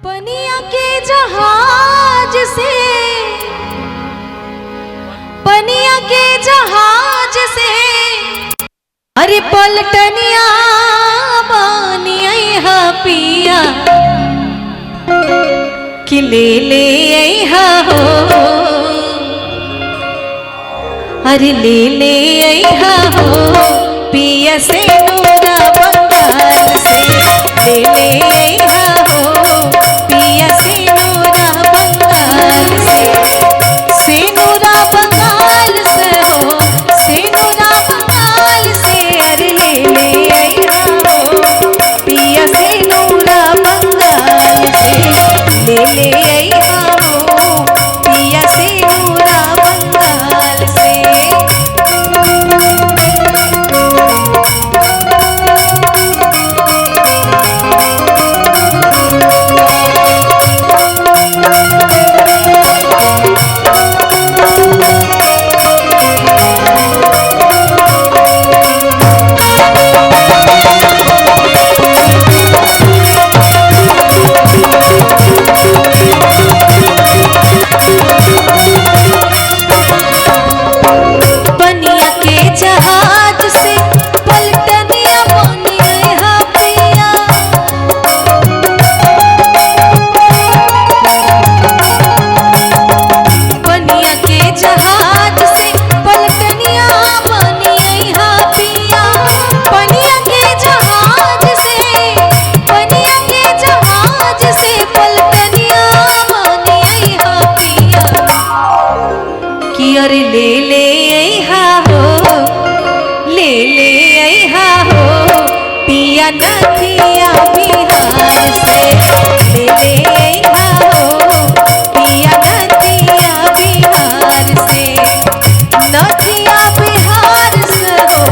पनिया के जहाज से, पनिया के जहाज से, अरे पलटनिया बानिया पिया कि ले हो, अरे ले हो पिया से नूरा बंगाल से, ले हो पिया से नूरा बंगाल से नूरा बंगाल से हो, से नूरा बंगाल से, अरे ले हो पिया से नूरा बंगाल से, ले हो पिया से नूरा बंगाल से। अरे ले हो, ले हो पिया नथिया बिहार से, ले हो पिया नथिया बिहार से, नथिया बिहार से हो,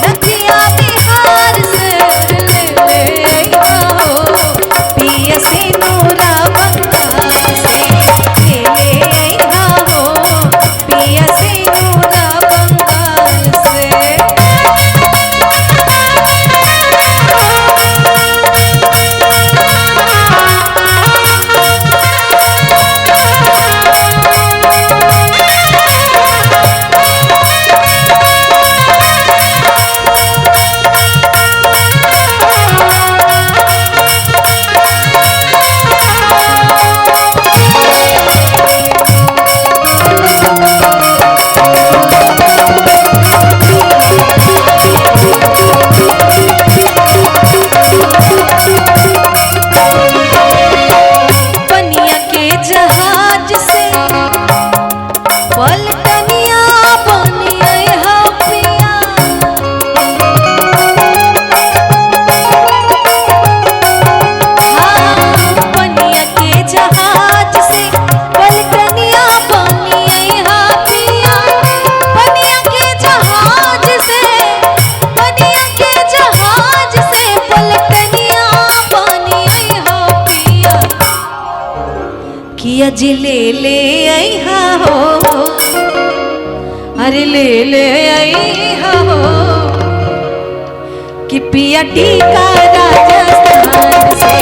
नथिया बिहार से, ले हो पिया से नूरा बंगाल से, ले हो पिया से नूरा बंगाल से। किया जी ले हो, अरे ले हो कि पिया टीका राजस्थान से,